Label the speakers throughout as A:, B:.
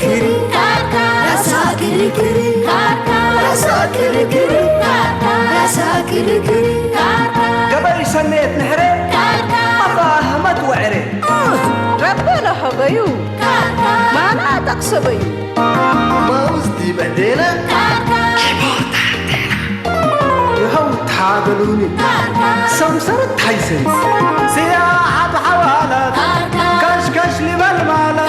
A: كري راسا كري كري راسا كري كري راسا كري كري
B: قبل سنيت نهري أفاهمت وعري
C: ربنا حبيو ما أنا تقصبي
A: ما وزدي بعدينا
B: يهو تعادلوني سمسرت حيسن سياحة حوالات كشكش لي بالمالات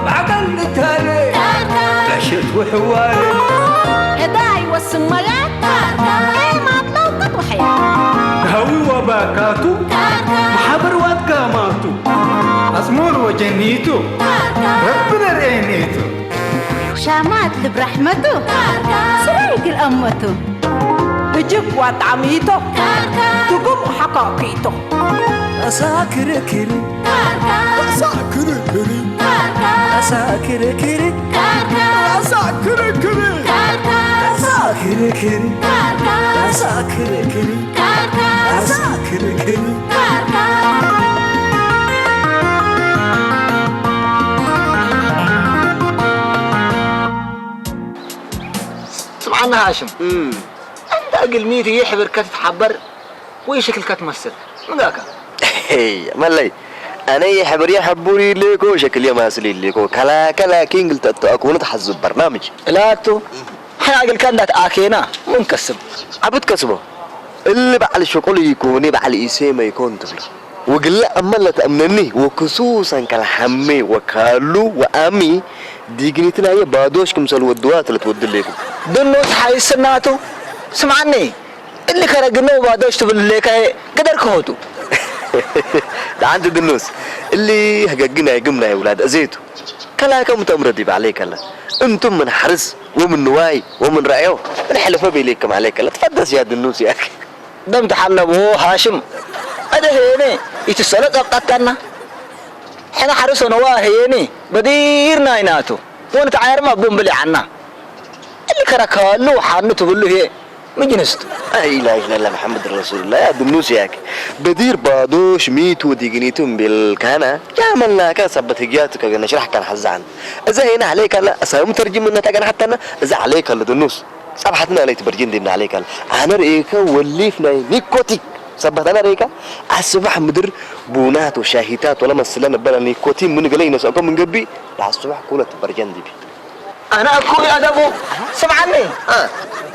B: بعقل تاني عشت وحوالي
C: هداي والسميات إيه ما تلوقت وحياة
B: هوي وباكاتو محبر واتقاماتو أزمور وجنيتو ربنا رينيتو
C: شامات برحمته سريق الأمته بجيب وطعميته تقوم حقاقيته
A: أساكر كري أساكر كري أساكر كري أساكر كري أساكر كري أساكر كري أساكر كري
D: سمعنا هاشم أنت أقل ميتي يحبر كتتحبر ويشكل كتمثل مقاك
E: هي مالي أنا يحبر يحبوري ليكو شكل يا ماسلي ليكو كلا كينجل أكون تحزب برنامج
D: لا تو حنا أقل كانت آكينا منكسب
E: عبد كسبه اللي بعد الشغل يكون بعد الإسامة يكون طفل وقل أما لا تأمنني وخصوصا كالحمي وكالو وأمي ديجنيتنا هي بادوش كمسل والدوات اللي تود لكم
D: دنوس حي سناتو سمعني اللي خرجنا بادوش تقول لك قدر كهوتو
E: ده عند الدنوس اللي هججنا يجمنا يا ولاد أزيتو كلا كم تمردي عليك الله انتم من حرس ومن نواي ومن رأيو الحلفة بيليكم عليك الله تفضل يا دنوس يا أخي
D: دم تحنبو هاشم هذا هيني يتسلط أبقتنا حنا حرس نواه هيني بدير نايناتو وانت عاير ما بومبلي عنا اللي كركالو حانو تقول له هي مجنست
E: لا إله إلا الله محمد رسول الله يا دنوس ياك بدير بادوش ميتو ديجنيتم بالكهنة جاملنا كان سبت هجياتك نشرح كان حزان إذا هنا عليك الله أصلا مترجم من تاجنا حتى أنا إذا عليك الله دنوس صبحتنا عليك تبرجين دينا عليك الله أنا رأيك وليفنا نيكوتيك سبت أنا رأيك الصبح مدر بونات وشاهيتات ولا مسلنا بلا نيكوتين من قلينا سأكون من قبي لا الصبح كلها تبرجين دي
D: أنا أقول أدبو سمعني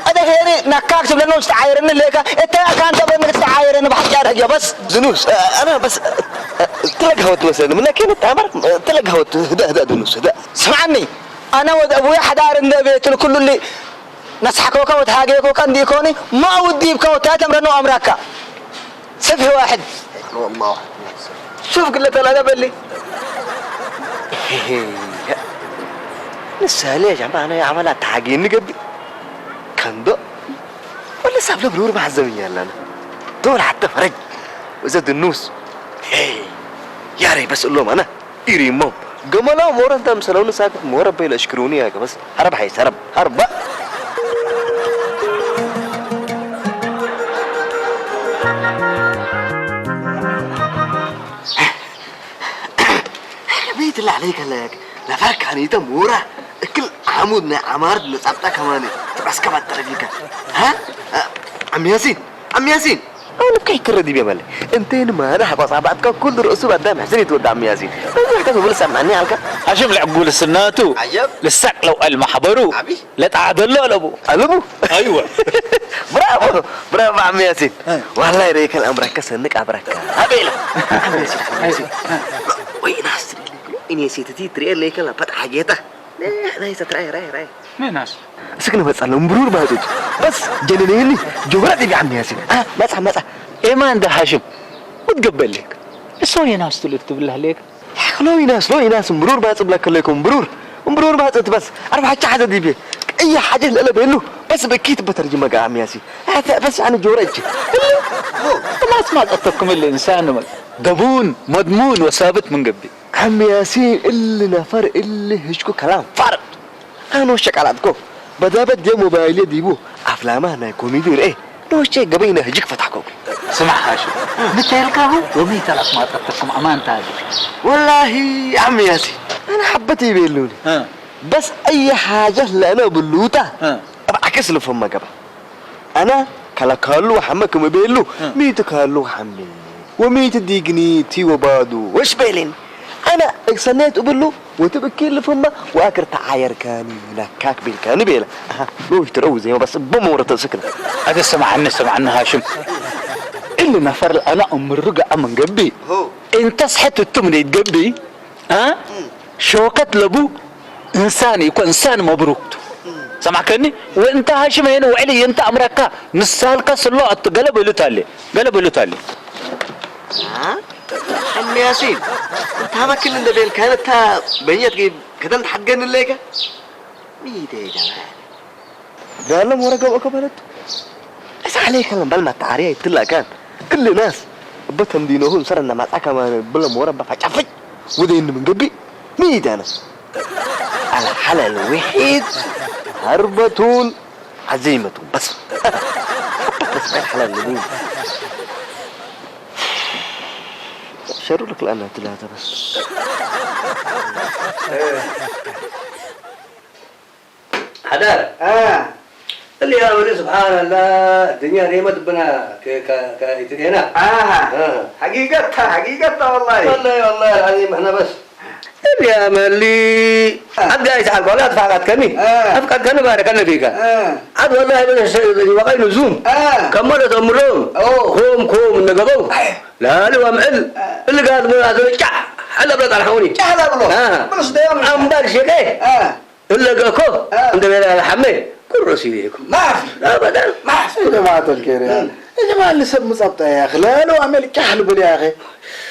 D: هذا هيني نكاك سبلا نوش تعايرن ليك إنت كان تبغى من تعايرن بحجار هجا بس
E: دنوس أنا بس تلقى هوت مثلا من كين التعمر تلقى هوت هدا دنوس هدا
D: سمعني أنا وأبوي حدار النبيت كل اللي نصحكوا وتهاجيكوا كان ديكوني ما ودي بكوا تاتمرنوا أمريكا سفه واحد
E: والله
D: شوف قلة الأدب اللي
E: لسه ليه يا جماعة أنا عملت حاجين قبل كان ده ولا ساب له برور مع الزمية اللي أنا دول حتى فرج وزاد النوس يا ري بس قول لهم أنا إيريمهم جمالا مورا أنت مسلون ساكت مورا بيل أشكروني يا بس هرب حيس هرب بقى بيت اللي عليك هلاك لا فرق عنيتا مورا كل عمودنا عمارد نصابتا كماني تبس كبات ترجلك ها عم ياسين انا بكي كردي بيا مالي انتين ما انا حبا صابعتك كل رؤسو قدام حسين يتود عم ياسين محتاج اقول سمعني عليك
F: اشوف العقول السناتو
E: عجب
F: للسق لو المحبرو لا تعادلوا لابو ايوه
E: برافو عم ياسين والله يريك الامر كسنك ابرك هبيله عم ياسين وين اسري إني سيتتي تري ليك لا فتح حاجته لا يستري راي
F: مين ناس
E: سكن بس على مرور ما تجي بس جننيني جبرتي يا عم ياسين مسح
F: ايه ما عنده هاشم وتقبل لك سوي ناس تكتب لها ليك
E: لو ناس مرور ما يصب لك لكم مرور ما بس أنا حاجة حاجة دي بيه أي حاجة اللي بينه بس بكيت بترجمة يا عم ياسين هذا بس عن جورتي
F: ما اسمع قطكم الإنسان دبون مضمون وثابت من قبل
E: عم ياسين اللي نفر اللي هشكو كلام فرق أنا وشك على عدكو بدأ بدي موبايلي ديبو أفلامه أنا كوميدي إيه دوش شيء قبينا هجيك فتحكم
F: سمع هاشم نتايلكاه ومي تلق ما تتكم امان تاجي
E: والله يا عم ياسين انا حبتي بيلوني بس اي حاجه لنا بلوته اعكس له فما قبل انا كلا كالو حمكم بيلو ميت كالو حمي وميت ديقني تي وبادو وش بيلين انا اكسنيت بلو وتبكي اللي فما واكر تعاير كاني لكاك بالكاني بيلا لو يترو زي ما بس بمورة سكنه
F: هذا سمعنا هاشم اللي نفر انا امرق امن قبي انت صحت التمني تقبي ها شوكت لبو انسان يكون انسان مبروك سمعكني وانت هاشم هنا وعلي انت امرك نسالك سلو قلب له تالي
E: ها عم ياسين انت هذا كل اللي بين كانت بينت كده انت حقن الليكه ميدي يا جماعه قال لهم ورقه وقبلت ايش عليك لما بل ما تعاريه يطلع كان كل الناس بتهم دينهم صرنا مع الحكم بلا مربى فجفج ودين من قبي ميدي انا الحلال الوحيد هربة عزيمة بس الحلال اللي شروا لك الآن ثلاثة بس
B: حدار اللي يا ولي سبحان الله الدنيا ريمة بنا كيتنا حقيقتها والله العظيم احنا بس يا ملي عاد جاي تعال ولا تفقد كني افقد كني بارك الله فيك عاد والله بس وقاي نزوم كملت امرهم كوم نقبو لا لا ومعل اللي قال مو هذا جع هلا بلا طرحوني
A: هلا بلو بس دايم
B: امبار شيء اللي قاكو عند الحمي كل رسيلكم
A: ما في
B: ابدا
A: ما في يا جماعه الخير يا جماعه اللي سب مصبطه يا اخي لا لو عمل كحل بل يا اخي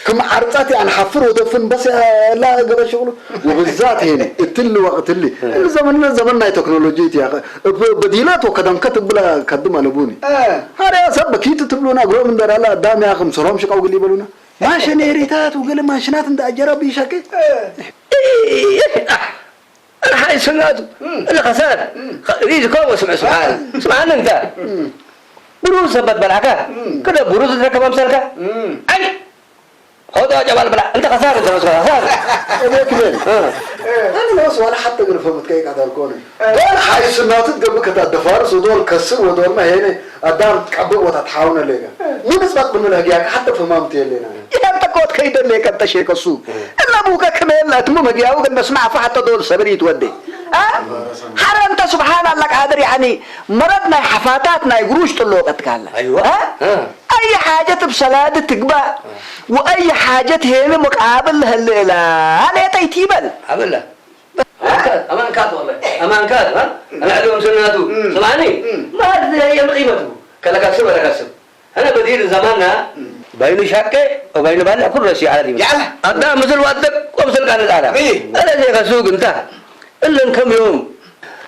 A: كم عرضاتي عن حفر ودفن بس لا قبل شغله وبالذات هنا التل وقت اللي زمننا تكنولوجيا يا اخي بديلات وقدم كتب بلا قدم على بوني هذا سب كيت تبلونا غرو من دار الله دام يا اخي مسرهم شقوا قلي بلونا ماشي نيريتات وقال ماشينات عند اجرب يشكي
B: هاي سناته اللي خسارة ريز كوم سبحان انت بروز سبت بالعكا كده بروز تركب امسالك اي هذا جبال بلا انت خسارة انت خسارة
A: ابوك مين انا ما ولا حتى غير فهمت كيك هذا الكون دول حي سنات قبل كده دفارس ودول كسر ودول ما هنا ادام تكبر وتتحاون لك مين اسبق من لك حتى فهمت لنا انت كوت كيد لك انت شيء كسو الا ابوك كمان لا تمو مجياو بسمع فحتى دول صبري تودي حرام انت سبحان الله قادر يعني مرضنا حفاتاتنا يقروش طلوقتك الله
B: ايوه
A: اي حاجه بصلاه تقبى واي حاجه هنا مقابل هالليله انا تيتيبل
B: عبلا امان كات والله امان كات ها انا عليهم سناته سمعني ما هي قيمته كلا كسب ولا كسب انا بدير زماننا بين شاكه وبين بالله كل شيء عادي
A: يلا
B: ادا مثل وادك ومثل كان تعالى انا زي غسوق انت الا كم يوم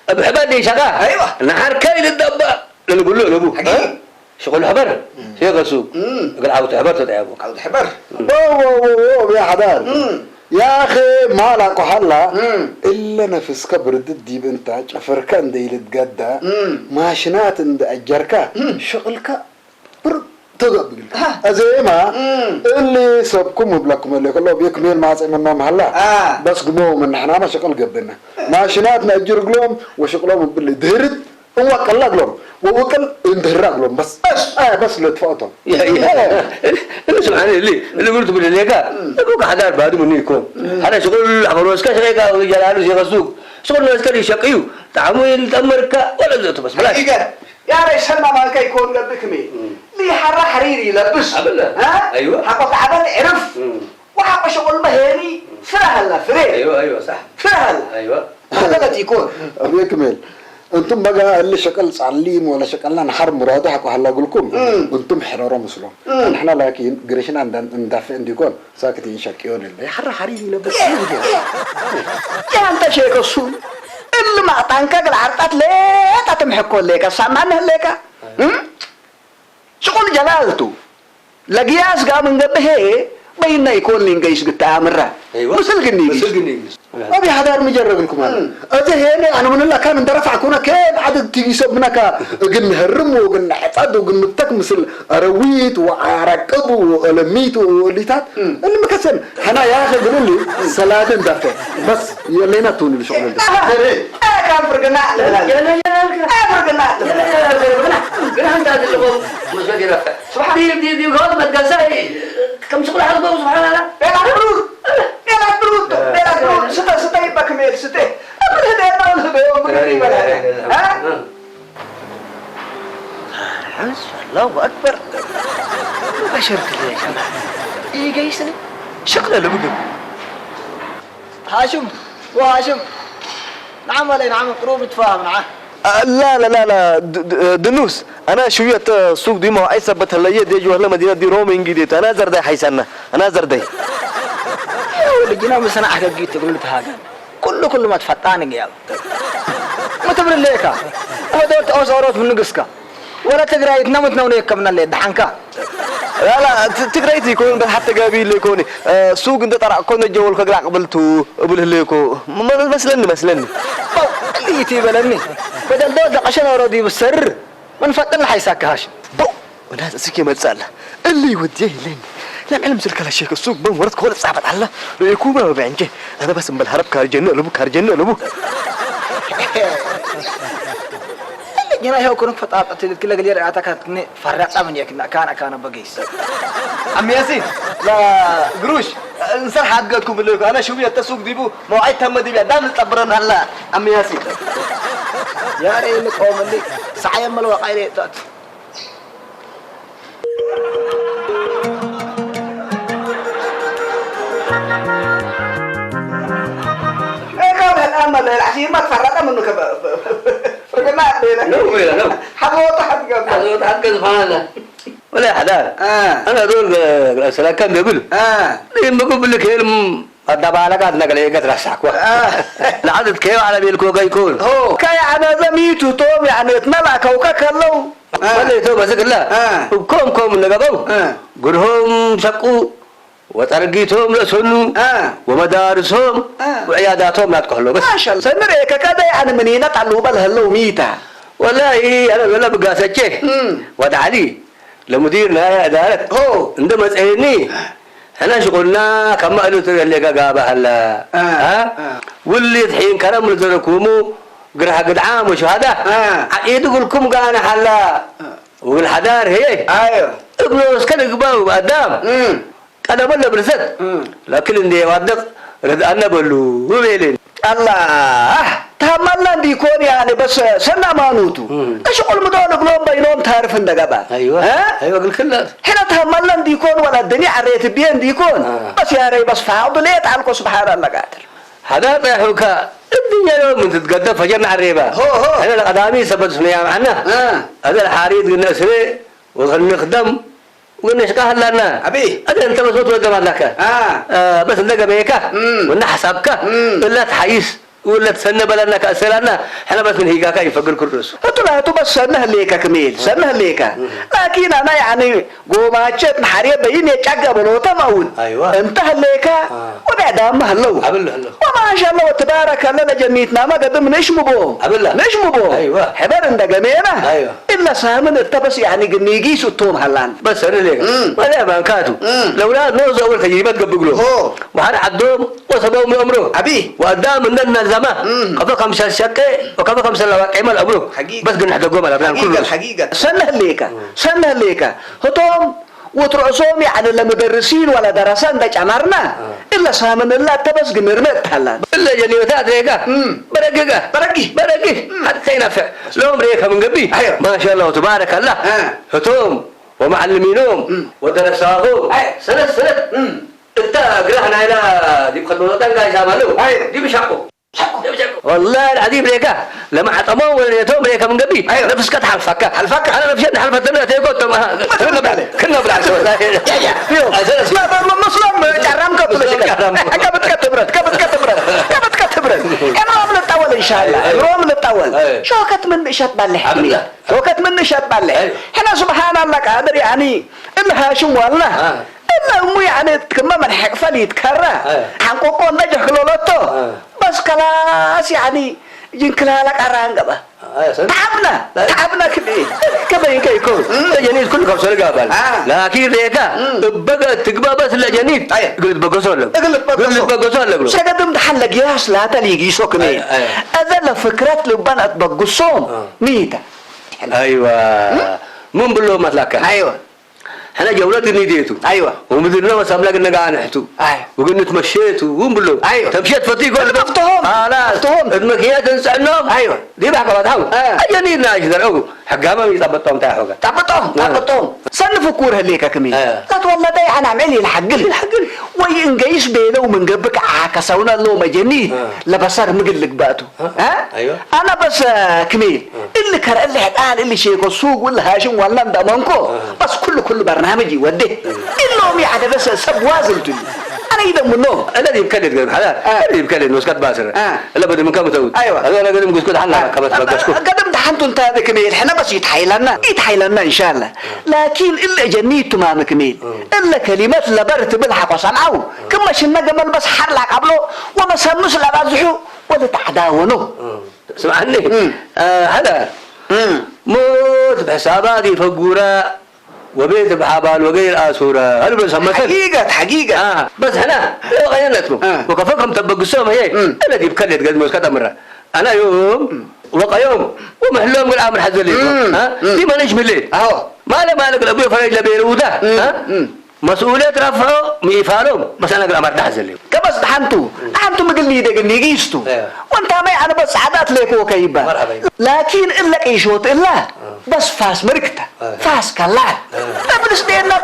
B: بحبادي شقاه
A: ايوه
B: نهار كاين الدبا نقول له ابوك شغل حبر شيء غسوق قال عاود حبر تدعبو
A: عاود حبر يا حدار يا اخي ما لاقوا حلا الا نفس كبر ضدي بنت فركان دي يتقدى ماشينات عند اجركا شغلك تقبل زي ما اللي سبكم وبلكم اللي كله بيكمل مع زمنا محلا بس قموا من احنا ما شغل قبلنا ماشينات نأجر قلوم وشغلهم باللي دهرت هو كلا قلوم ووكل اندهر قلوم بس بس اللي تفوتهم
B: اللي سبحان اللي قلت بالليكا ابوك حدار بعد مني يكون هذا شغل عمروس كشريكا وجلاله شيء غسوق شغل ناس كلي شقيو تعمل تمركا ولا زوت بس بلاش
A: يا ريس ما مالك يكون قبلك مين لي حرة حريري لبس ها
B: ايوه
A: حقك عبد عرف وحق شغل مهني سهل فري
B: ايوه صح
A: سهل
B: ايوه
A: هذا يكون يكمل انتم بقى اللي شكل صعليم ولا شكلنا نحر مرادحك وهلا اقول لكم انتم حراره مسلم احنا لكن قريشنا ندافع عندكم ساكتين شكيون اللي حر حريري لبس يا انت شيخ الصول اللي ما تنكك العرقات ليه تتمحكوا ليك سامعنا ليك شغل جلالته لقياس قام نقبه بيننا يكون لينجيش بالتامرة
B: ايوه
A: مسل قنيس أبي حدار مجرب لكم هذا أذا هنا أنا من الله كان درفع كونا كين عدد تيجي سبناك قلنا هرم وقلنا حفظ وقلنا تكمسل أرويت وعرقب ولميت وليتات اللي مكسن حنا يا أخي قولوا لي سلادة دافع بس يلينا توني بشغل ده
B: كان فرقنا فرقنا أنت هذا اللي هو مش بدي رفع سبحان دي غلط ما تجزأي كم شغل حلقة سبحان الله
G: Ela bruto, você aí para comer, você tem.
E: الله أكبر بشر كله يا جماعة إيه جايسني شكله لبقى
D: هاشم وهاشم نعم ولا نعم قروب نتفاهم معاه
E: لا دنوس أنا شوية سوق دي ما أي سبت هلا يدي جوا هلا مدينة دي روم إنجليزي أنا زردي حيسنا أنا زردي
D: لجينا مسنا أحد جيت تقول لي هذا كل ما تفتاني يا ما تبر ليك هذا أوس أوروت من نقصك ولا تقرأ يتنامت نونيك من اللي دحنك
E: لا تقرأتي يكون بس حتى قابيل يكوني سوق أنت ترى كنا جوال كقرأ قبلتو قبل هليكو مثلني
D: اللي تبلني بدل ده عشان أراضي بالسر من فتن حيساك هاشم
E: وناس أسيكي ما تسأل اللي يوديه لين لا علم سلك على الشيخ السوق بم ورد كل صعبت على يكون ما بيعنجه أنا بس بالهرب كارجنة لبو
D: جينا هو كونك فتاة كل قليل أعتقد إني فرقت من يكنا كان بقيس
E: عم ياسين لا قروش انسان حقكم بالله أنا شو بيا التسوق ديبو موعد تم ديبي دام تبرن هلا عم ياسين
D: يا ريت قوم اللي سعي ملوا قايل تات
G: كم الأمل العشير ما تفرق منه فرقنا
B: نو
G: حضوط حق
B: سبحان الله ولا حدا أنا دول سلاكان قبل لين بقول لك علم الدبالة قد نقل قد رسعك العدد كيف على بيلكو يكون
G: كاي على زميته توم يعني اتملع كوكك اللو
B: ولا يتوب بس الله وكم نقبوا قرهم شقوا وترقيتهم لسنو ومدارسهم وعياداتهم لا تقولوا بس
G: ما شاء الله سنريك كذا يعني منين تعلوا بالهلو ميتا
B: والله أنا ولا بقاسة ودعلي لمديرنا إدارة عندما تسألني أنا شغلنا كم قالوا اللي قابه هلا واللي الحين كرم لذلكمو قرها قد عام وشهادة يقولكم قانا هلا والحدار هي
G: ايوه
B: ابنه كان قباو قدام أنا ولا برزت لكن اللي وادق رد أنا بقوله وبيلين
G: الله تملنا ديكون يعني بس سنة ما نوتو ايش قول مدون قلوب بينهم تعرف الدقابة
B: ايوه ايوه قل كله
G: هنا تملنا ديكون ولا الدنيا عريت بين ديكون بس يا ري بس فاضل ليه تعلقوا سبحان الله قادر
B: هذا بيحوكا الدنيا يوم تتقدم فجرنا عريبة هنا القدامي سبت سنيا معنا هذا الحاريد قلنا سري ونخدم ونشكاه لنا
G: أبي
B: هذا أنت بس وتوقف لك بس نلقى بيكا ونحسبك ولا تحيس ولا تسنى بلنا كأسرنا احنا بس من هيكا يفكر كرس
G: هتلا هتو بس سنه ليكا كميل سنه ليكا لكن انا يعني قوماتشت محاريه بين يتشقى بلو تمون
B: ايوه
G: انتهى ليكا وبعدام هلو وما شاء الله وتبارك الله جميتنا ما قدم نشمبو
B: ايوه
G: حبر اندقمينا
B: ايوه
G: الا سامن التبس يعني قنيجي ستوم هلان
B: بس انا ليك ولا بانكاتو لولا نوز اول تجربه قبلوا وهذا عدوم وسبوا من عمره
E: ابي
B: وقدام من الزمان قبل 5 شقه وقبل 5 عمل ابوه بس قلنا حتى قوم الابناء كله
G: الحقيقه سنه ليكا هتوم وترأسهم يعني لمدرسين ولا درسان ده جمرنا إلا سامن الله تبس جمرمت هلا
B: إلا جنيوتات ريكا برقي حتى ينفع لهم ريكا من قبي ما شاء الله تبارك الله هتوم ومعلمينهم ودرساهم سنة انت قرأنا هنا دي بخلونا تنقى يساملو دي بشاقو والله العظيم ريكا لما حطموه وليتهم ريكا من قبي نفس كت حلفك انا نفسي حلفتنا تيكوتم كنا بالعكس
G: لا مسلم جرم كبت كتبرت امرهم للطول ان شاء الله شوكت من شات بالله هنا سبحان الله قادر يعني الهاشم والله لا مو يعني كمان من حقفل يتكرر حنقوقون نجح كلولتو بس خلاص يعني ينكلا لك أرانجبه تعبنا
B: كبين كيكون جنيد كل كم سنة قبل لكن ريكا بقى تقبل بس لجنيد قلت بقصون لك
G: سقدم دحل قياس لا تليجي سوكني هذا فكرة لبنات بقصون ميتا
B: ايوه من بلو مثلك
G: ايوه
B: احنا جولتي نديتو
G: ايوه
B: ومديرنا وساملك انك نحتو وقلنا تمشيتو وين بلو
G: ايوه
B: تمشيت فتيك ولا
G: طفتهم
B: طفتهم المكيات نسعنهم
G: ايوه
B: دي بحق بعضهم اجاني ناجدر او حقها ما يطبطهم تاعهم
G: طبطهم صنف كور هليك كمين لا والله ده انا اعمل لي الحقل وين جايش بينه ومن جنبك عكسونا له مجني لبصر مقلك باتو
B: ايوه
G: انا بس كمين اللي كر اللي حقان اللي شيخ السوق ولا هاشم ولا ندمنكو بس كل برنامج يوديه انهم يعني بس سب وازلتني انا اذا منهم
B: الذي يبكلد الذي يبكلد مسكت باسر لا بدي من كم تقول
G: ايوه
B: هذول قدم مسكت حنا كبس بقشكو
G: قدم دحنتو انت هذا كميل احنا بس يتحيلنا ان شاء الله لكن الا جنيتو ما مكميل الا كلمات لبرت بالحق وصنعوا كما شنا جمل بس حرلك قبله وما سموش لا بازحوا ولا تعداونوا
B: سمعني هذا موت بحساباتي فقورة وبيت بحبال وغير آسورة هل بسمى
G: حقيقة
B: بس هنا غيرتهم وكفكم تبقسوهم هي الذي يبكلت قد مسكت مرة أنا يوم وقع يوم ومحلوم العامل حزلي دي ما نجم الليل مالك الأبوي فريج لبيروده مسؤولية رفعه ميفالهم بس أنا قل أمرت حزلي
G: كبس دحنتو مقلني دقني قيستو وانت ما أنا بس عادات ليك وكيبا لكن إلا إيشوت إلا بس فاس مركته فاس كلاه أبرس دينا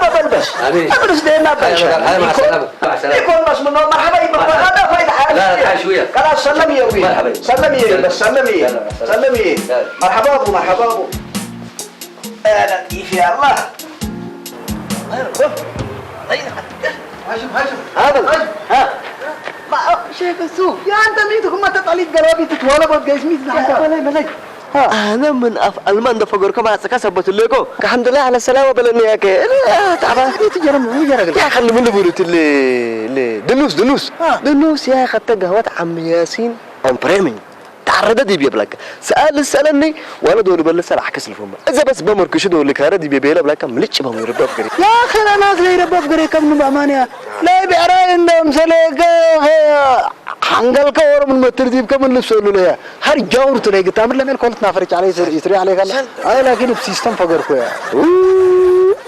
G: بس يكون بس من مرحبا هذا فايدة حاجة
B: لا شوية
G: خلاص سلمي يا وي سلمي مرحبا أبو أهلا كيف يا الله هذا شيخ السوق يا أنت ميتكم ما تطلع قرابي تتولى بس ميت نحن
E: أنا من ألمان دفعور كمان سكسبت لكو الحمد لله على السلامة بلني يا كي تعبان يا خلي من بقولت اللي دنوس يا خدت قهوة عم ياسين أم بريمين تعرض دي بيبلك سألني وأنا دوري بلس على حكس الفم إذا بس بمر كشدو اللي كاره دي بيبيلا بلاك ملتش بهم يربط قري
A: يا أخي أنا غير يربط قري كم بأمانة لا بعراي إنهم سلك حنقل كور من مترديب كم نفسه له هر جاور تلاقي تامر لما الكل تنافرج عليه يسري عليه قال لكن بسيستم فقر كويا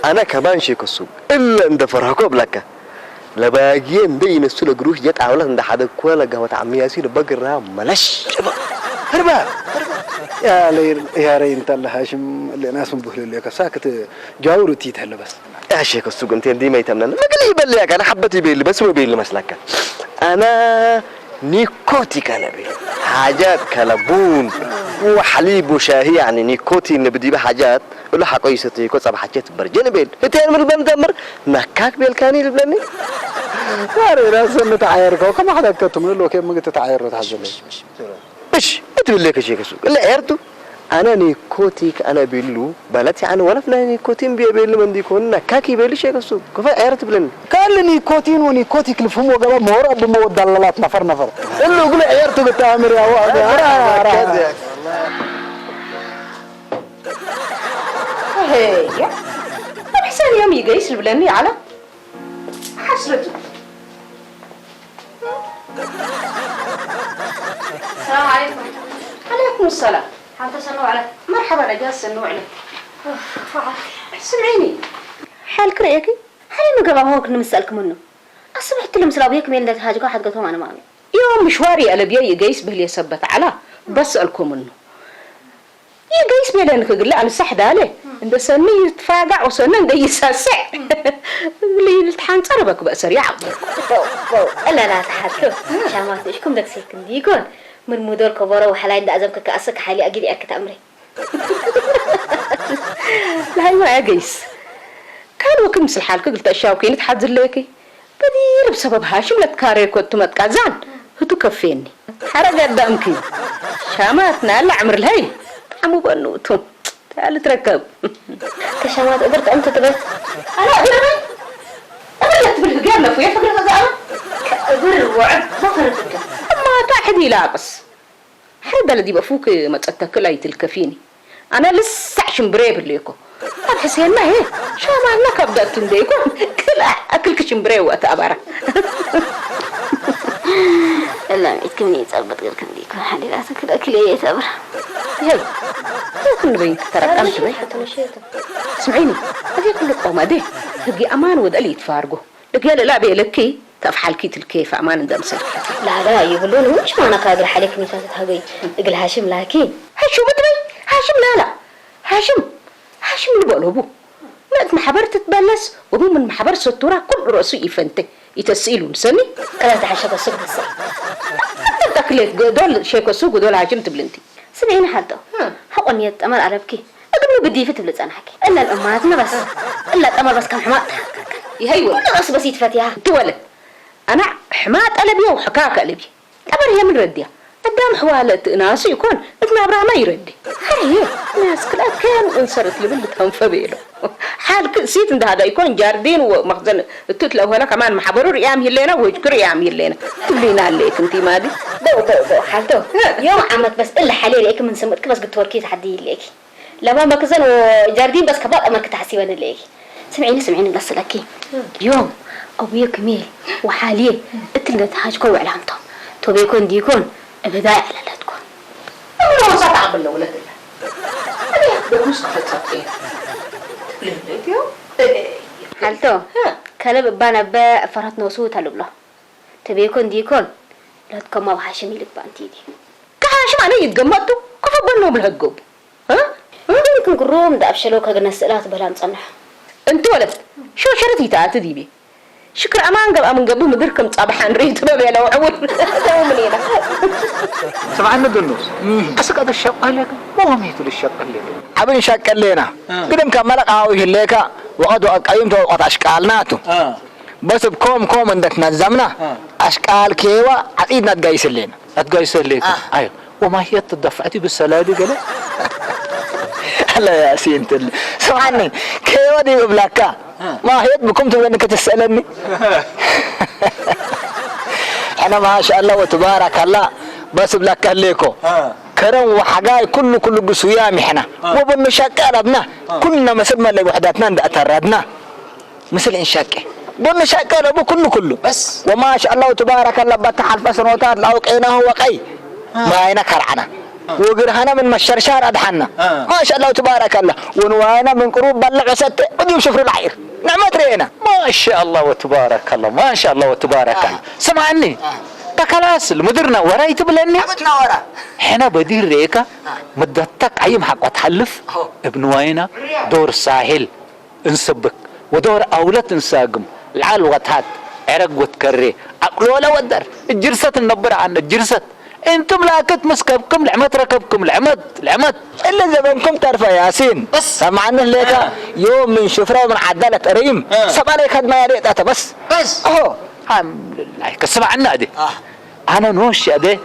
E: أنا كمان شيء كسوق إلا إن دفرهكوا بلاك لباقيين دين السلة جروح جت عولا عند حدا كولا قهوة عمي ياسين بقرها ملاش
A: هربا يا رين تلا هاشم اللي ناس مبهل اللي كساكت جاور تيت هلا بس
E: يا شيخ السوق انت دي ما يتمنى ما قال يبليك انا حبتي بيلي بس مو بيلي مسلك انا نيكوتيك انا بيلي حاجات كلبون وحليب وشاهي يعني نيكوتين اللي بدي بحاجات ولا حقيستي كو صباح حاجات برجن بيل انت من البندمر نكاك بيل كاني لبني
A: يا راس نتعايركو كما حدا كتم له كيف ما تتعاير تحزن
E: مش بتقول لك شيء كسوق اللي عرته انا نيكوتيك انا بيلو بلاتي انا ولا فلان نيكوتين بيل من دي كون كاكي بيل شيء كسوق كيف عرفت بلن
A: قال نيكوتين ونيكوتيك الفم وقبل مور ابو مو دلالات نفر اللي يقول عرته بالتامر يا واحد
H: هي احسن يوم يقيس البلاني على حسرته. السلام عليكم. عليكم السلام. حتى سنوا عليك. مرحبا نجاس سنوا عليك. سمعيني حالك رأيكي؟ حالي ما قبل هوك نمسألك منه. أصبحت لهم سلابيك مين ده هاجك واحد قلتهم أنا مامي. يوم مشواري على بيا يقيس به اللي يثبت على بسألكم منه. يقيس بيه لأنك قل لا أنا صح داله. عند سنة يتفاقع وسنة ده يساسع. اللي الامتحان صربك بقى سريع.
I: لا تحدث. شامات إيشكم دك سيكن ديكون. من مدور كبارة وحلاين ده أزمك كأسك حالي أجري أكت أمري.
H: لا ما أجيس. كان وكل مثل حالك قلت أشياء وكينت حد ليكي. بدير بسبب هاشم لا تكاري كنت ما تكازان. هتو كفيني. حرقة دمكي. شاماتنا لا عمر الهي. عمو بنوتهم. تعال تركب.
I: كشامات قدرت أنت تبي.
H: أنا أقدر. كلفوا يا فكرة زعما
I: قبر وعد بفرتك
H: ما تحدي لابس حي بلدي بفوك ما تتكلي تلكفيني انا لسه شمبري بالليكو حسين ما هي شو ما لك ابدا تنديكو كل اكلك شمبري واتابره
I: لا يتكمني يتظبط غير كنديكو حالي راسك الاكل يتابر
H: يلا ممكن نبين ترقمت بي اسمعيني هذه كل القومه دي تجي امان ودقلي يتفارقوا لقيا لا بيلكي تفحل كيت الكيف امان اندمسل
I: لا يقولون مش معنى قادر عليك ميتات هاي اقل هاشم لكن
H: هاشم مدري هاشم لا هاشم اللي بقوله ابوه ما محبر تتبلس وابوه من محبر ستوره كل راسه يفنته يتسئلوا نسمي
I: كلا تعشق السوق بس
H: تاكلت دول شيكو سوق ودول عجمت بلنتي
I: سمعيني حدو حقني التمر عربكي اقبل بدي فتبلت انا حكي الا الامهاتنا بس الا التمر بس كم حماق
H: يهيول
I: بس بس يتفتيها
H: تولد انا حمات قلبي وحكاك قلبي تمر هي من رديا قدام حوالة ناس يكون ابن ابراهيم ما يردي هي ناس كلها كان انصرت لبلتهم فبيله حال سيت عند هذا يكون جاردين ومخزن التوت لو هنا كمان محبروا ريام هلينا ويذكر ريام هلينا تبلينا عليك انت مادي
I: دو حالته يوم عمت بس الا حليل ايك من سمتك بس قلت وركيت حدي ليك لما مخزن وجاردين بس كبار امك تحسيبان ليك سمعيني بس لكي يوم ابويا كميل وحاليه اتلقت حاج كل علامتهم تو بيكون ديكون ابدا على لا تكون
H: انا صعب بالله ولا انا بمش خطتين
I: حالته كلب بانا با فرتنا وسوت هلبلا تبيكون ديكون لا تكون ما بحاشم لك بانتي دي
H: كحاشم انا يتجمدوا كيف بنهم بالهجوب ها
I: يمكن قروم ده ابشلوك هجنا السئلات بلا نصنح
H: انت ولد شو شرتي تعال دي شكر امان قبل مديركم صباحا ريت بابي لو عول منينا
F: سمعنا دنوس اسك هذا الشق لك ما ميتو للشق لك
D: عبين شق لنا قدم كملك هاوي لك وقد قيمته وقد اشكالناتو بس بكوم عندك نظمنا اشكال كيوا عيدنا تقيس لنا
F: ايوه وما هي تدفعتي بالسلادي قال
D: الله يا ياسين تل سمعني كيوا دي بلاكا ما هي بكم تقول انك تسالني انا ما شاء الله وتبارك الله بس بلاكا ليكو كرم وحقاي كل قسويامي احنا وبنشكل ابنا كلنا مسمى اللي وحداتنا اتردنا مثل انشاكي بنشكل ابو كله بس وما شاء الله وتبارك الله بتح الفسنوتات لو قيناه وقي ما ينكرعنا وقرهنا من مشرشار أدحنا ما شاء الله تبارك الله ونوانا من قروب بلغ ست وديم شفر العير نعمت رينا
F: ما شاء الله وتبارك الله ما شاء الله وتبارك الله سمعني تكلاس المديرنا وراي تبلني
D: حبتنا ورا
F: حنا بدير ريكا مدتك عيم حق وتحلف ابن وينا دور ساحل انسبك ودور أولاد انساقم العال وغتهات عرق وتكري أقلوا ولا ودر الجرسة النبر عن الجرسة انتم لاكت مسكبكم لعمت ركبكم العمد
D: الا زبنكم تعرفوا ياسين بس سمعنا ليك يوم من شفره ومن عداله ريم سبع لك ما يريد بس
F: اهو الحمد لله كسمع عنا دي انا نوش ادي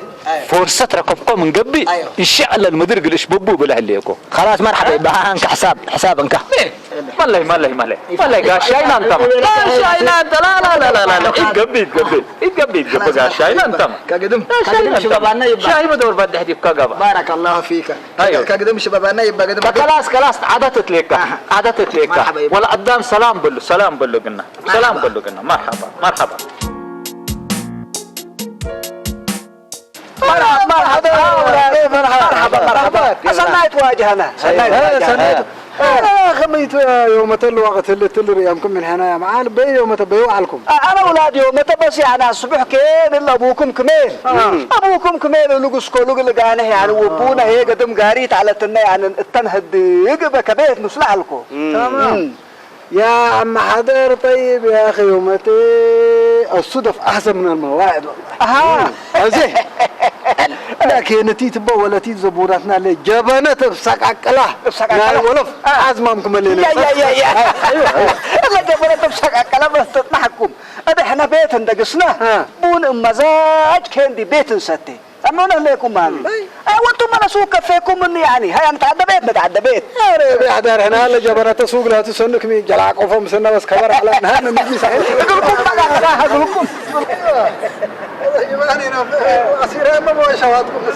F: فرصه ركبكم من قبي ان شاء الله المدير قلش ببو بلا عليكم
D: خلاص مرحبا بها انك حسابك
F: مالي قاشاينا انت قاشاينا انت لا يتقبي قاشاينا انت
D: كقدم شبابنا يبقى
F: شاي مدور بده حديك كغبا
D: بارك الله فيك
F: ايوه
D: كقدم شبابنا يبقى قدم
F: خلاص عادت لك ولا قدام سلام بلو قلنا مرحبا
G: مرحبا سنايت واجهنا
A: سنايت خميت يوم تلو وقت اللي تلري يومكم من هنا يا معال بي يوم تبيو عليكم
G: انا اولاد يوم تبس يعني الصبح كين الا ابوكم كمين لقسكو لقانه يعني وبونا هي قدم قاريت على التنه يعني التنهد يقبك بيت نصلح لكم
A: تمام يا عم حضر طيب يا اخي يومتي الصدف احسن من المواعيد والله زين لكن نتي تبا ولا تي زبوراتنا اللي جبنه تفسك عقله لا ولف ازمامكم اللي
G: يا لا جبنه تفسك عقله بس تضحكم احنا بيت ندقسنا بون مزاج كان دي بيت نستي أمونا لكم مالي وانتم ما نسوق كفيكم مني يعني هاي نتعدى بيت
A: أري بيحضر هنا اللي جبرت سوق لا تسنك مي جلع قفهم سنة بس كبر على نهار نجي سعيد
G: اقولكم بقى راح اقولكم
A: يبغاني نفهم أصير ما بوش هواتكم بس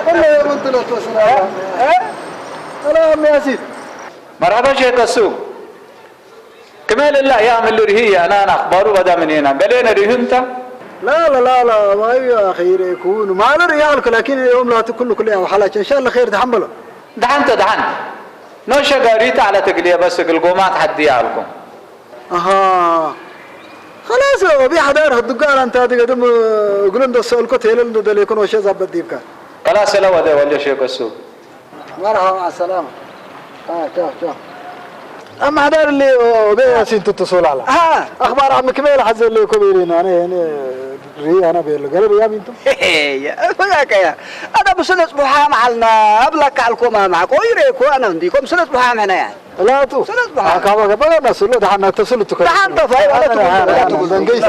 A: والله يا من طلعت وصلنا سلام يا سيد
F: مرحبا شيخ السوق كمال الله يعمل له رهية أنا أخباره بدا من هنا قالينا ريه أنت
A: لا لا لا لا ما يا خير يكون ما له ريالك لكن اليوم لا تكون كل يوم حالك إن شاء الله خير تحمله
F: دحنت نوشة قاريت على تقلية بس القومات حدي عليكم
A: أها خلاص هو بيحضر الدقال أنت هذا قدم يقولون ده السؤال كتير ده يكون وش زاب بديبك
F: خلاص لا وده ولا شيخ السوق
A: مرحبا مع السلامة شوف أما هذا اللي بيسين تتصل على أخبار عم كميل حز اللي كبيرين أنا ري أنا بيقول قال ريا بنتم
G: يا فياك يا أنا بسنة بحام علنا أبلك علىكم معك ويريكو أنا عنديكم سنة بحام هنا يعني
A: لا تو
G: سنة بحام
A: كما قبل نسلو ده تصل تكلم
G: دحان تفاي ولا
A: تقول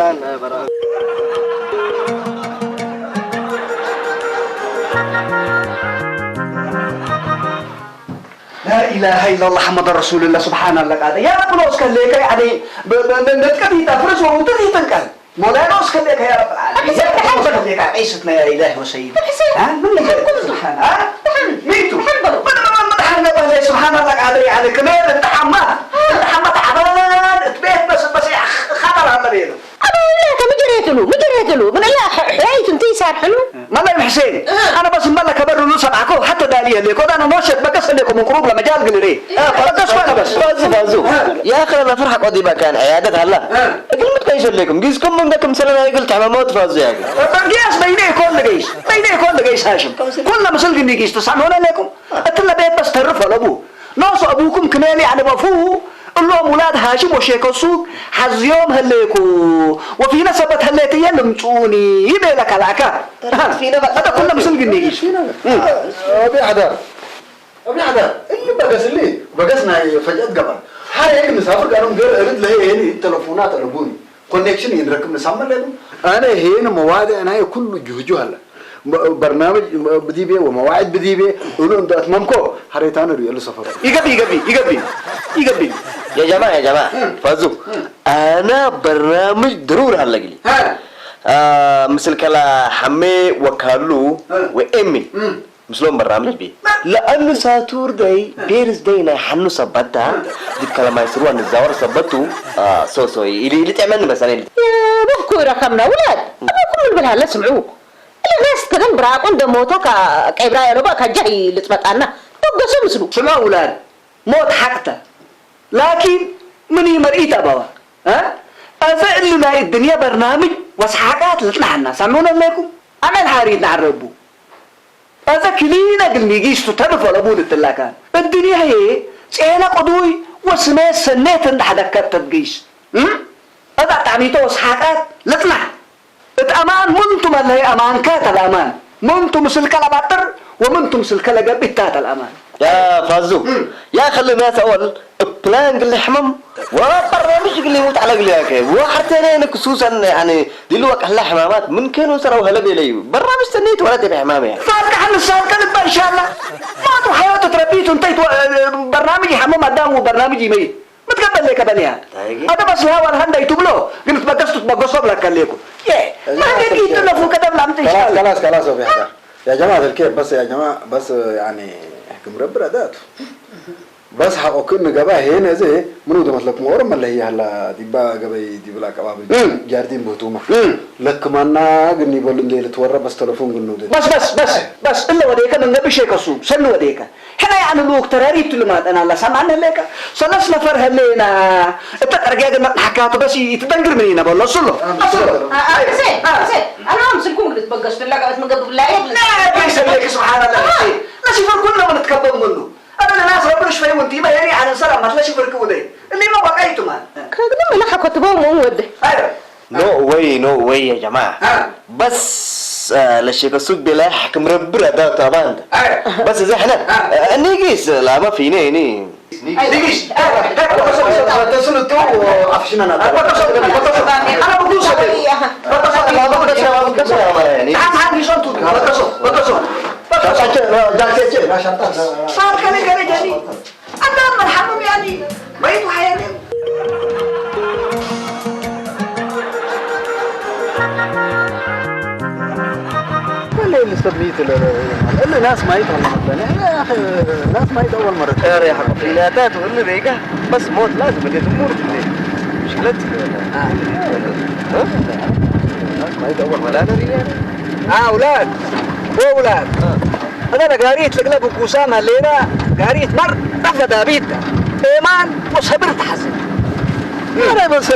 G: لا إله إلا الله محمد رسول الله سبحان الله قال يا رب نوسك لك يعني بنتكبي تفرز وتدي تنكل مولانا نوسك لك يا رب العالمين يا رب نوسك لك عيشتنا يا إله وسيد ها من اللي سبحان ها ميتو مدحن الله سبحان الله قال يعني كمان التحمى تعبان تبيت بس خطر على بينه
H: مجريت له من الله حيت انتي صار حلو
G: مالا حسين انا بس مالا كبر له سمعكم حتى داليا ليكو انا نوشت بقص لكم من قروب لما جال قلري فلقص انا بس
E: فازو يا اخي انا فرحك قضي مكان عيادة هلا كلمة كيش لكم جيزكم من ذاك مثلا يقول تعمل موت فازو يا اخي
G: قياس بيني كل جيش هاشم كل مسلق اني جيش تسمعون لكم اتلا بيت بس تعرفوا لابوه ناس ابوكم كمالي يعني بفوه قل لهم ولاد هاشم وشيك السوق حز يوم هليكو وفي نسبة هليتي يلمتوني يبي لك العكا هذا كنا مسلق اني جيش
A: أبي حدا اللي بقسنا فجأة قبل هاي مسافر قالوا غير أريد له هني تلفونات ألبوني كونكشن ينركب نسمع لهم أنا هنا مواد أنا كله جوجو هلا برنامج بدي بيه ومواعيد بدي بيه يقولون ده أتممكو حريتان ريال سفر
G: يقبل
E: يا جماعة فازو أنا برنامج ضروري هلا قلي مثل كلا حمي وكالو وإمي مثلهم برنامج بيه لأنه ساتور داي بيرز داينا حنو سبتها دي كلام يسروا عن الزوار سبتو سو اللي تعملنا مثلا
H: يا بحكوا رقمنا ولاد كل بالها سمعوه الناس كذا براقون دموتك كعبرايا ربا كجاي اللي تبطانا بقصوا مسلو
G: سمعوا ولاد موت حقته لكن مني مرئيت أبوا ها أذا اللي ما الدنيا برنامج وسحاقات لطلعنا سمعونا لكم أنا الحاريد نعربو هذا كلينا قلني جيش تترفع لابون التلاكان الدنيا هي سينا قدوي وسماء سنات عند حدكات تدقيش هذا تعميته وسحاقات لطلع الأمان منتم اللي هي أمان كات الأمان منتم سلكلا بطر ومنتم سلكلا قبتات الأمان
E: يا فازو يا خلي الناس أول بلان قل لي حمم وبرنامج قل لي موت على قل لي أكيد وحتى أنا خصوصا يعني دلوقتي أحلى حمامات من كانوا سروا هلا بيلي برنامج سنيت ولا تبي حمامي يعني
G: فارك عن السؤال كلمة إن شاء الله ما تو حياته تربيته انتهت برنامجي حمام قدام وبرنامجي ميت ما تقبل لك بنيها هذا بس الهوا الهندا يتبلو قلت تبقصوا لك لكم ما قلت له كذا بلعمت إن شاء الله
A: خلاص يا جماعة الكيف بس يا جماعة بس يعني احكم رب ردات بس حقوقنا جبا هنا زي منو ده مثلك مورم اللي هي هلا ديبا جبا ديبلا كباب جاردين بهتوما لك مانا قني بقولن ده لتورى بس تلفون قلنا ده
G: بس إلا وديك من قبل شيء كسوم سنو وديك هنا يعني لوك تراري تلمات أنا لا سمعنا لك سلس لفر هلينا التقرجع جنا حكاته بس يتدنجر منينا بالله صلوا
H: زين أنا أمسككم قلت بقصت الله قبل ما قبل
G: لا يسلمك سبحان الله لا شوفوا كلنا بنتكبر منه أنا الناس ربنا شوي وانتي ما يعني على سلام ما تلاش يفرقوا ده اللي ما بقيتوا ما
H: كذا ما لحق كتبوا مو وده
E: no way يا جماعة بس لشيك السوق بلا حكم ربنا ده طبعا بس زي احنا نيجيس لا ما فيني
G: نيجيس
A: تصل تو عفشنا
G: أنا بقول شيء
A: جاكيت
G: صار كذا جاني أنا مرحبا يعني بيتو حياتي
A: اللي استبنيت اللي ناس ما يطلع مثلا يا اخي ناس ما اول مره
E: خير يا حبيبي فيلاتات واللي بيقى بس موت لازم اللي تمر بالليل مشكلتي ناس ما اول ولا انا ريال
G: أولاد أولاد أنا قاريت لقلب كوسام هالليلة قاريت مر رفض أبيتك إيمان وصبرت حسن
A: انا بس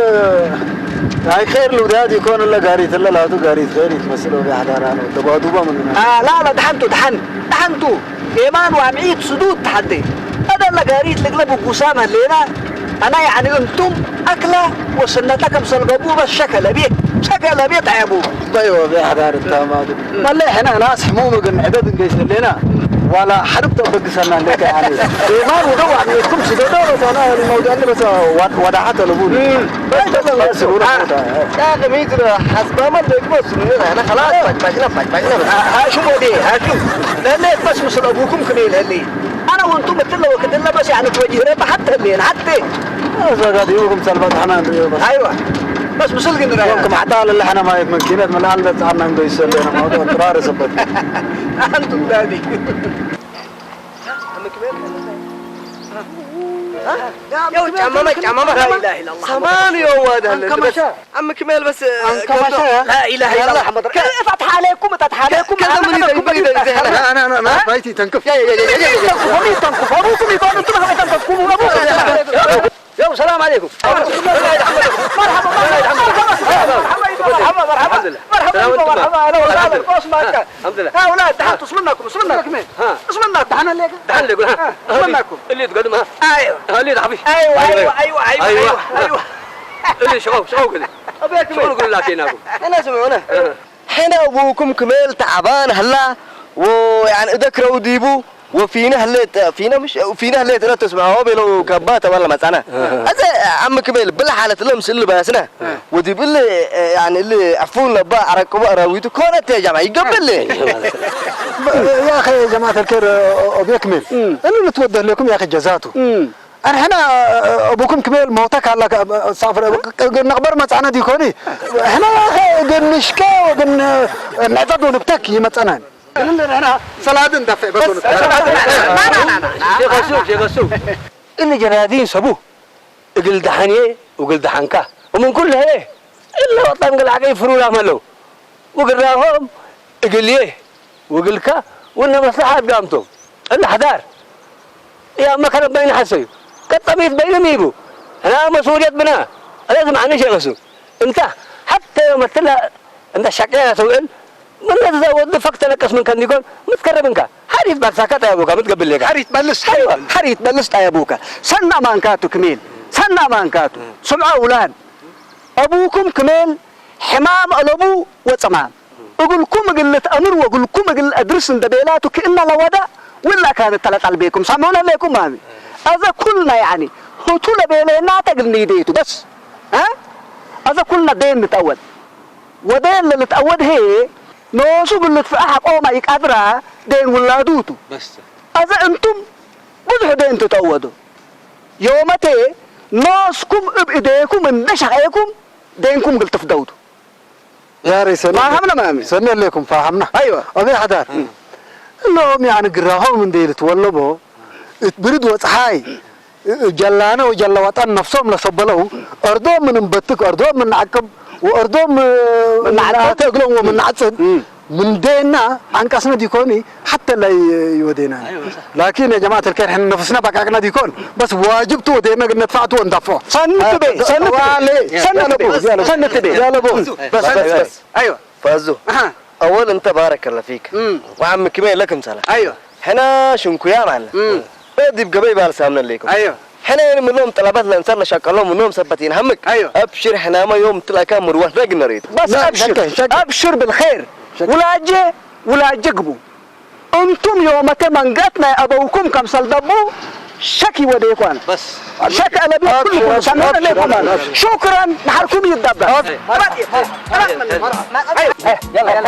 A: هاي خير الوداد يكون الا قاريت الا لا تو قاريت غير يتمثلوا بحضارة دبادوبة من
G: لا دحنتو إيمان وعمعيت صدود تحدي هذا اللي قاريت لقلب كوسام هالليلة أنا يعني أنتم أكلة وسنتكم سلقبوا بس شكل أبيت عيبوا
A: ايوه بحضارة تمام ما اللي احنا ناس حمومة قلنا عدد نقيس لنا ولا حربت بقسنا لك يعني إيمان ودوع من يكون سدودة أنا الموضوع اللي بس ودعته لبود
E: يا اخي ميتر حسب ما بدك بس انا خلاص بجنا
G: هاشم ودي هاشم لأن بس وصل أبوكم كميل هالليل أنا وأنتم مثل وكذا بس يعني توجهنا حتى الليل حتى
A: هذا يوم سلبت حنان
G: أيوة بس وصل قلنا
A: يومكم عطال اللي احنا ما يمكننا من الآن لا تعرفنا نقيس لنا موضوع قرار سبت
G: أنتم ذلك
E: يا عمامة
G: لا إله إلا الله
E: سمان يا واد عم كمال بس
G: لا إله إلا الله محمد فتح عليكم
E: كذا من يدك
A: انا بيتي تنكف
G: يا سلام عليكم مرحبا اهلا وسهلا كوس معك
E: الحمد لله
G: يا اولاد تحت اسمناكم دحن لكم اسمناكم
E: اللي تقدم
G: ايوه
E: اللي حبيبي
G: ايوه
E: اللي شغل كذا ابيك شو نقول لك انا سمعونا حين ابوكم كمال تعبان هلا ويعني ذكروا ديبو وفينا هليت لا تسمعوا بلو كباته ولا مسانا هذا عم كمال بالحاله لمس اللي باسنا ودي باللي يعني اللي عفون لبا عركوا اراويته كونت يا جماعه يقبل لي
A: يا اخي يا جماعه الخير وبيكمل اللي نتوجه لكم يا اخي جزاته انا هنا ابوكم كمال موتك على سافر نقبر مسانا دي كوني احنا يا اخي قنشكا وقن نعتد ونبتك يمسانا انا صلاه ندفع بس
B: شيخ السوق اللي جنادين سبوه اقل دحنيه وقل دحنكا ومن كلها ايه الا وطن قل عقي فرول عملوا وقل راهم اقل ايه وقل كا وانه مصلحه قامتهم الا حذار يا ما كان بين حسي كالطبيب بين ميبو انا مسؤوليه بنا لازم عني شيخ السوق انت حتى يوم مثلها انت شكايه سؤال من تزود فقط نقص من كان يقول متقرب منك حريت برساكت يا ابوك متقبل لك
G: حريت بلست يا ابوك سنة مانكاتو كميل سنة مانكاتو سمعوا اولاد ابوكم كميل حمام الابو وصمام اقول لكم قلت امر واقول لكم قل ادرس دبيلاتو كأن لودا ولا كانت تلات بيكم سامعونا لكم مامي هذا كلنا يعني هو طول بيلنا تقلني ديتو بس ها هذا كلنا دين نتأود ودين اللي نتأود هي نوسو قلت في أحد ما يقدرها دين ولادوتو
B: بس
G: هذا أنتم بدو دين تتأودوا يومتي ناسكم بإيديكم من دشعيكم دينكم قلت تفدودوا
A: يا ريس
G: فاهمنا مامي
A: سنة لكم فاهمنا
G: أيوة
A: أبي حدار اللهم يعني قراهم من ديل تولبوا تبرد وصحاي جلانا وجل وطن نفسهم لصبلوا أرضهم من نبتك أرضهم من نعقب وأرضهم من نعتقلهم ومن نعصد من ديننا عنكسنا ديكوني حتى لا يودينا لكن يا جماعة الخير احنا نفسنا بقاقنا ديكون بس واجب تودينا قد ندفعته وندفعه
G: سنتبه بس ايوه
E: فازو اول انت بارك الله فيك وعم كمين لكم سلام
G: ايوه
E: احنا شنكو يا معلم بدي بقبي بالسامنا ليكم
G: ايوه
E: احنا من نوم طلبات لنا شكلهم من نوم سبتين همك
G: ايوه
E: ابشر احنا ما يوم طلع كام مروح باقي نريد
G: بس ابشر بالخير ولا جقبوا انتم يوم منقتنا ابوكم كم سلدبوا شكي وديكم
E: بس
G: شك انا بكل سنه لكم شكرا نحركم يدبر يلا